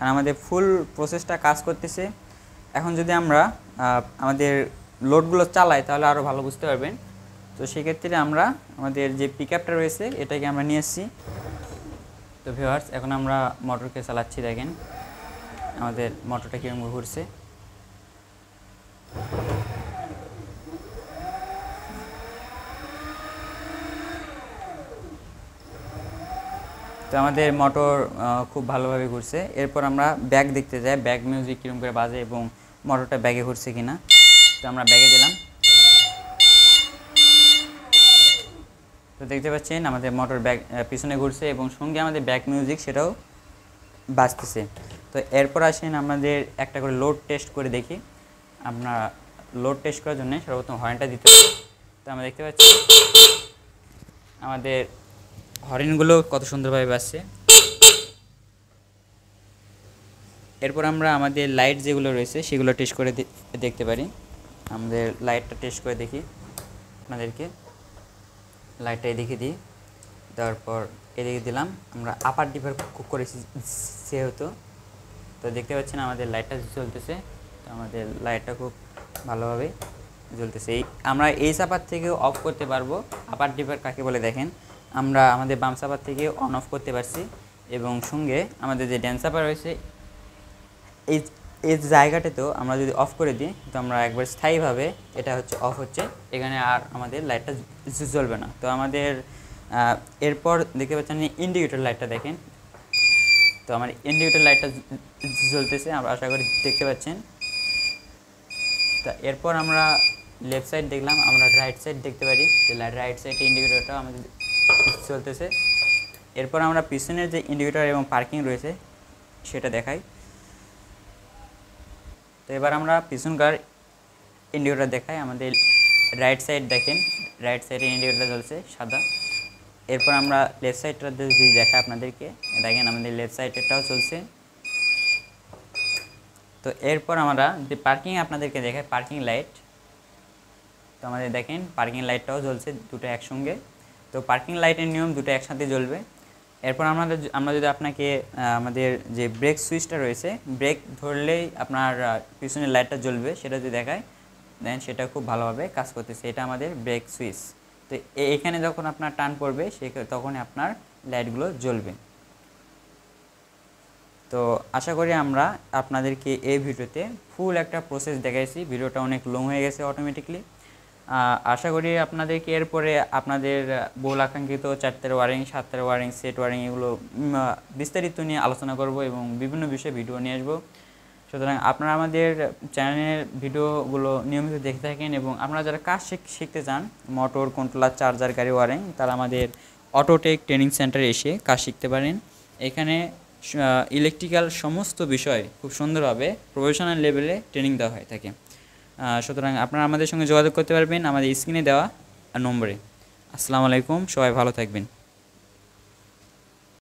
আর আমাদের ফুল প্রসেসটা কাজ করতেছে। এখন যদি আমরা আমাদের লোডগুলো চালাই তাহলে আরও ভালো বুঝতে পারবেন। তো সেক্ষেত্রে আমরা আমাদের যে পিকআপটা রয়েছে এটাকে আমরা নিয়ে এসেছি। তো ভিউয়ার্স, এখন আমরা মোটরকে চালাচ্ছি, দেখেন আমাদের মোটরটা কীরকম ঘুরছে। তো আমাদের মোটর খুব ভালোভাবে ঘুরছে। এরপর আমরা ব্যাগ দেখতে যাই, ব্যাগ মিউজিক কীরকম করে বাজে এবং মোটরটা ব্যাগে ঘুরছে কিনা। তো আমরা ব্যাগে দিলাম। তো দেখতে পাচ্ছেন আমাদের মোটর ব্যাক পিছনে ঘুরছে এবং সঙ্গে আমাদের ব্যাক মিউজিক সেটাও বাজতেছে। তো এরপর আসেন আমাদের একটা করে লোড টেস্ট করে দেখি। আমরা লোড টেস্ট করার জন্য সর্বপ্রথম হর্নটা দিতে হবে। তো আমরা দেখতে পাচ্ছি আমাদের হর্নগুলো কত সুন্দরভাবে বাজছে। এরপর আমরা আমাদের লাইট যেগুলো রয়েছে সেগুলো টেস্ট করে দেখতে পারি। আমাদের লাইটটা টেস্ট করে দেখি আপনাদেরকে। লাইটটা এদিকে দিই, তারপর এদিকে দিলাম। আমরা আপার ডিপার করেছি যেহেতু, তো দেখতে পাচ্ছেন আমাদের লাইটটা জ্বলতেছে। তো আমাদের লাইটটা খুব ভালোভাবে জ্বলতেছে। আমরা এই চাপার থেকেও অফ করতে পারবো। আপার ডিপার কাকে বলে দেখেন, আমরা আমাদের বাম চাপার থেকে অন অফ করতে পারছি এবং সঙ্গে আমাদের যে ড্যান চাপা রয়েছে এই এই জায়গাটাতেও আমরা যদি অফ করে দিই তো আমরা একবার স্থায়ীভাবে এটা হচ্ছে অফ হচ্ছে, এখানে আর আমাদের লাইটটা জ্বলবে না। তো আমাদের এরপর দেখতে পাচ্ছেন ইন্ডিকেটর লাইটটা দেখেন। তো আমার ইন্ডিকেটর লাইটটা জ্বলতেছে, আমরা আশা করি দেখতে পাচ্ছেন। তা এরপর আমরা লেফট সাইড দেখলাম, আমরা রাইট সাইড দেখতে পারি যে রাইট সাইডে ইন্ডিকেটরটা আমাদের চলতেছে। এরপর আমরা পিছনের যে ইন্ডিকেটর এবং পার্কিং রয়েছে সেটা দেখাই। তো এবার আমরা পিছনকার ইন্ডিকেটর দেখাই। আমাদের রাইট সাইড দেখেন, রাইট সাইডে ইন্ডিকেটর জ্বলছে সাদা। এরপর আমরা লেফট সাইডটা যদি দেখাই আপনাদেরকে, দেখেন আমাদের লেফট সাইডেরটাও চলছে। তো এরপর আমরা যে পার্কিং আপনাদেরকে দেখাই, পার্কিং লাইট। তো আমাদের দেখেন পার্কিং লাইটটাও জ্বলছে দুটো একসঙ্গে। তো পার্কিং লাইটের নিয়ম দুটো একসাথে জ্বলবে। এরপর আমরা যদি আপনাকে আমাদের যে ব্রেক সুইচটা রয়েছে, ব্রেক ধরলেই আপনার পিছনের লাইটটা জ্বলবে সেটা যদি দেখায়, দেন সেটা খুব ভালোভাবে কাজ করতেছে। এটা আমাদের ব্রেক সুইচ। তো এখানে যখন আপনার টান পড়বে তখনই আপনার লাইটগুলো জ্বলবে। তো আশা করি আমরা আপনাদেরকে এই ভিডিওতে ফুল একটা প্রসেস দেখাইছি। ভিডিওটা অনেক লং হয়ে গেছে অটোমেটিকলি। আশা করি আপনাদেরকে এরপরে আপনাদের বহুল আকাঙ্ক্ষিত 4 ওয়ারিং, 7 ওয়ারিং, সেট ওয়ারিং এগুলো বিস্তারিত নিয়ে আলোচনা করব এবং বিভিন্ন বিষয়ে ভিডিও নিয়ে আসবো। সুতরাং আপনারা আমাদের চ্যানেলের ভিডিওগুলো নিয়মিত দেখতে থাকেন এবং আপনারা যারা কাজ শিখতে চান, মোটর, কন্ট্রোলার, চার্জার, গাড়ি ওয়ারিং, তারা আমাদের অটোটেক ট্রেনিং সেন্টারে এসে কাজ শিখতে পারেন। এখানে ইলেকট্রিক্যাল সমস্ত বিষয় খুব সুন্দরভাবে প্রফেশনাল লেভেলে ট্রেনিং দেওয়া হয়ে থাকে। সুতরাং আপনারা আমাদের সঙ্গে যোগাযোগ করতে পারবেন আমাদের স্ক্রিনে দেওয়া নম্বরে। আসসালামু আলাইকুম, সবাই ভালো থাকবেন।